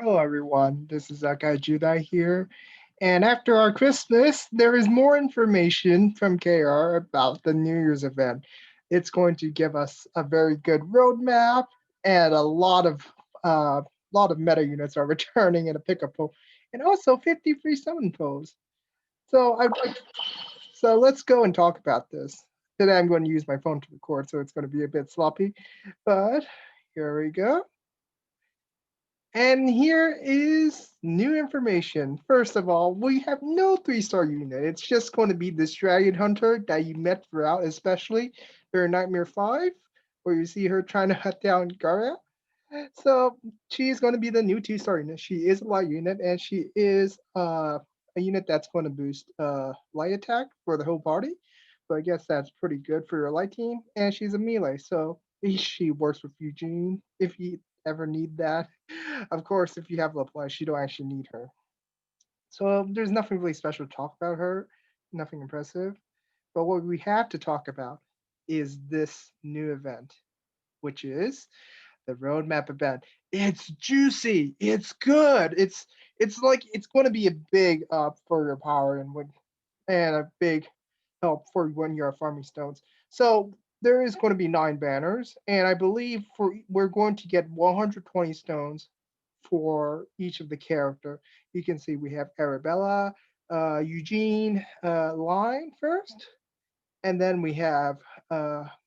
Hello, everyone. This is that guy Judai here. And after our Christmas, there is more information from KR about the New Year's event. It's going to give us a very good roadmap and a lot of meta units are returning in a pickup pool, and also 50 free summon pools. So I'd like so let's go and talk about this. Today I'm going to use my phone to record, so it's going to be a bit sloppy, but here we go. And here is new information. First of all, we have no three-star unit. It's just going to be this Dragon Hunter that you met throughout, especially during Nightmare 5, where you see her trying to hunt down Garia. So she is going to be the new two-star unit. She is a light unit, and she is a unit that's going to boost light attack for the whole party. So I guess that's pretty good for your light team. And she's a melee, so she works with Eugene if you ever need that. Of course, if you have LaPlace, you don't actually need her. So there's nothing really special to talk about her, nothing impressive. But what we have to talk about is this new event, which is the roadmap event. It's juicy. It's good. It's like it's going to be a big up for your power and a big help for when you're farming stones. So there is going to be 9 banners, and I believe for we're going to get 120 stones for each of the character. You can see we have Arabella, Eugene, Line first, and then we have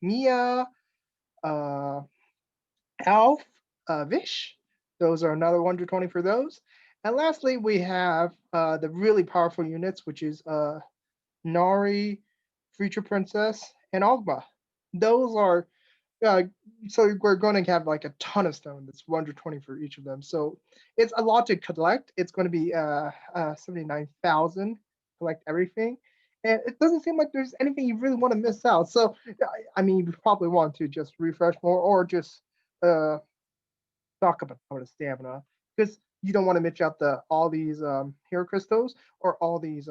Mia, uh, Alf, Vish. Those are another 120 for those. And lastly, we have the really powerful units, which is Nari, Future Princess, and Ogba. Those are uh, so we're going to have like a ton of stone. That's 120 for each of them. So it's a lot to collect. It's going to be 79,000 collect everything. And it doesn't seem like there's anything you really want to miss out. So I mean, you probably want to just refresh more or just uh, stock up a ton of stamina because you don't want to miss out the all these hero crystals or all these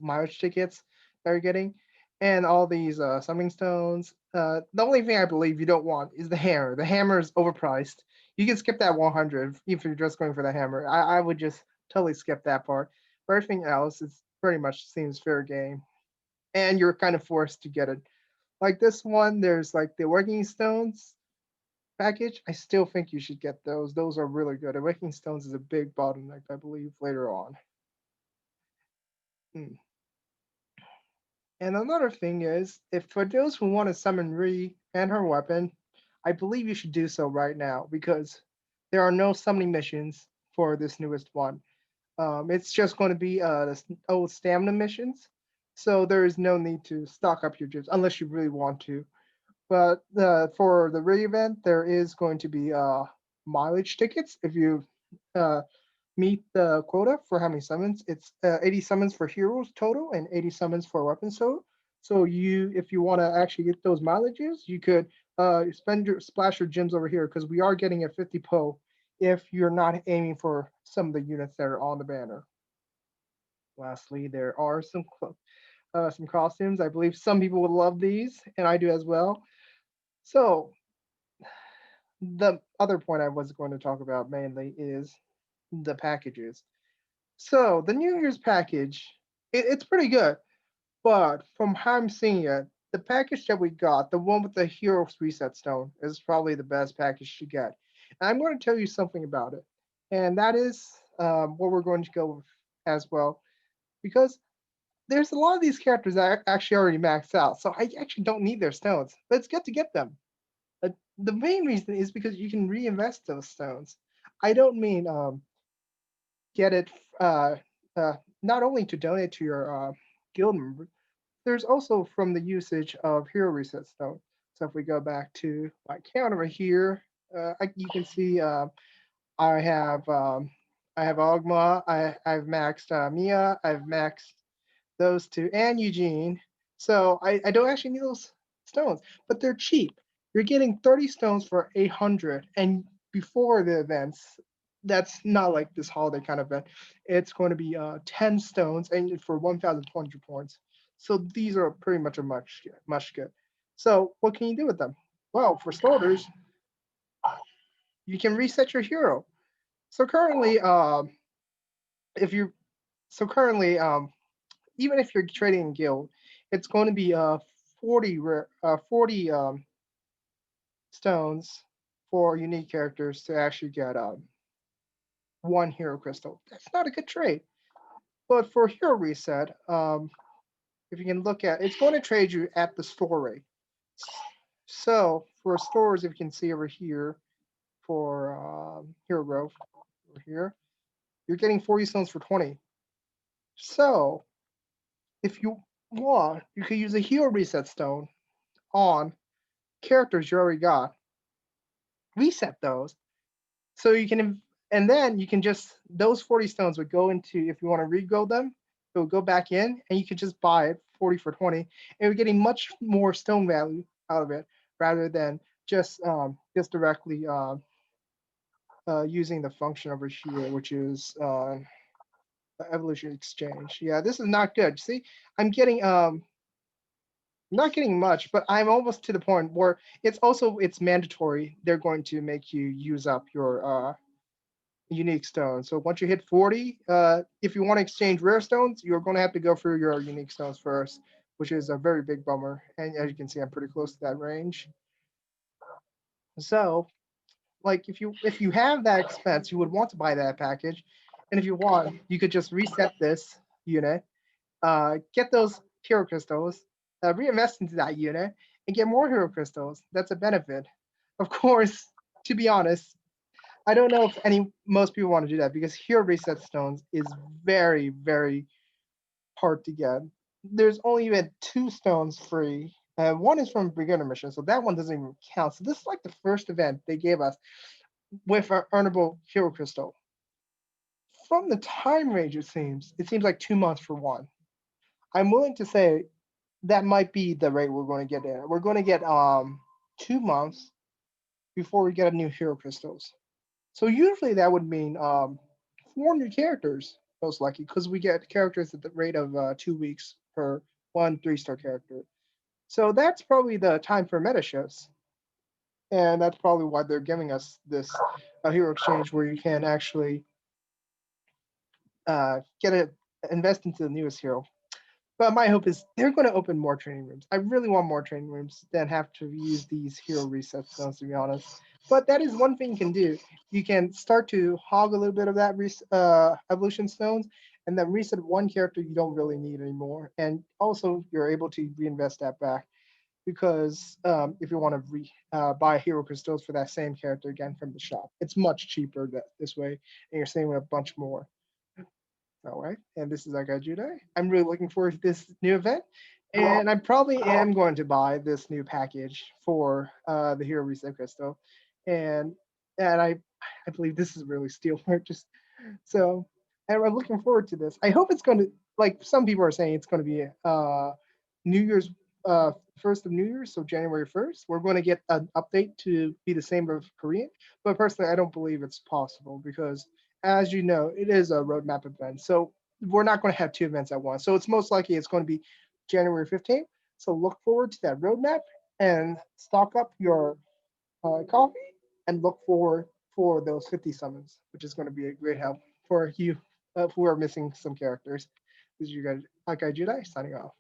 mileage tickets that you're getting, and all these summoning stones. The only thing I believe you don't want is the hammer. The hammer is overpriced. You can skip that 100 if you're just going for the hammer. I would just totally skip that part. For everything else, it's pretty much seems fair game, and you're kind of forced to get it. Like this one, there's like the working stones package. I still think you should get those. Those are really good. Awakening Stones is a big bottleneck, I believe, later on. Hmm. And another thing is, if for those who want to summon Ri and her weapon, I believe you should do so right now because there are no summoning missions for this newest one. It's just going to be the old stamina missions, so there is no need to stock up your gyms unless you really want to. But for the Ri event, there is going to be mileage tickets if you uh, meet the quota for how many summons. It's 80 summons for heroes total and 80 summons for weapons total. So if you want to actually get those mileages, you could spend your splash your gems over here because we are getting a 50 po if you're not aiming for some of the units that are on the banner. Lastly, there are some costumes. I believe some people would love these, and I do as well. So the other point I was going to talk about mainly is the packages. So the New Year's package, it's pretty good, but from how I'm seeing it, the package that we got, the one with the Heroes Reset Stone, is probably the best package to get. And I'm going to tell you something about it, and that is what we're going to go with as well, because there's a lot of these characters that are actually already maxed out, so I actually don't need their stones. But it's good to get them. The main reason is because you can reinvest those stones. I don't mean get it uh, uh, not only to donate to your guild member, there's also from the usage of hero reset stone. So if we go back to my account over here, you can see I have um, I have Ogma, I've maxed Mia, I've maxed those two, and Eugene. So I don't actually need those stones, but they're cheap. You're getting 30 stones for 800, and before the events, that's not like this holiday kind of event. It's going to be 10 stones and for 1,200 points. So these are pretty much a much good. So what can you do with them? Well, for starters, you can reset your hero. So currently, if you so currently even if you're trading in guild, it's going to be 40 stones for unique characters to actually get one hero crystal. That's not a good trade. But for hero reset, if you can look at, it's going to trade you at the store rate. So for stores, if you can see over here for hero growth over here, you're getting 40 stones for 20. So if you want, you could use a hero reset stone on characters you already got, reset those, so you can, and then you can just, those 40 stones would go into, if you want to regrow them, it will go back in, and you could just buy it 40 for 20, and you're getting much more stone value out of it rather than just directly using the function over here, which is evolution exchange. Yeah, this is not good. See, I'm getting not getting much, but I'm almost to the point where it's mandatory. They're going to make you use up your unique stones. So once you hit 40, if you want to exchange rare stones, you're going to have to go through your unique stones first, which is a very big bummer. And as you can see, I'm pretty close to that range. So, like if you have that expense, you would want to buy that package, and if you want, you could just reset this unit, get those hero crystals, reinvest into that unit, and get more hero crystals. That's a benefit. Of course, to be honest, I don't know if most people want to do that because hero reset stones is very, very hard to get. There's only been two stones free. One is from beginner mission, so that one doesn't even count. So this is like the first event they gave us with our earnable hero crystal. From the time range, it seems like 2 months for one. I'm willing to say that might be the rate we're going to get in. We're going to get 2 months before we get a new hero crystals. So usually that would mean 400 characters, most likely, because we get characters at the rate of 2 weeks per one 3-star character. So that's probably the time for meta shifts, and that's probably why they're giving us this hero exchange where you can actually get it, invest into the newest hero. But my hope is they're going to open more training rooms. I really want more training rooms than have to use these hero reset stones, to be honest. But that is one thing you can do. You can start to hog a little bit of that evolution stones, and then reset one character you don't really need anymore. And also, you're able to reinvest that back because if you want to buy hero crystals for that same character again from the shop, it's much cheaper this way, and you're saving a bunch more. All right, and this is our guy Judah. I'm really looking forward to this new event, and I probably am going to buy this new package for the Hero Reset Crystal, and and I believe this is really steel purchase. So and I'm looking forward to this. I hope it's going to, like some people are saying, it's going to be New Year's uh, first of New Year's, so January 1st. We're going to get an update to be the same of Korean, but personally, I don't believe it's possible because, as you know, it is a roadmap event. So we're not going to have two events at once. So it's most likely it's going to be January 15th. So look forward to that roadmap and stock up your coffee and look forward for those 50 summons, which is going to be a great help for you who are missing some characters. This is your guy, Jedi, signing off.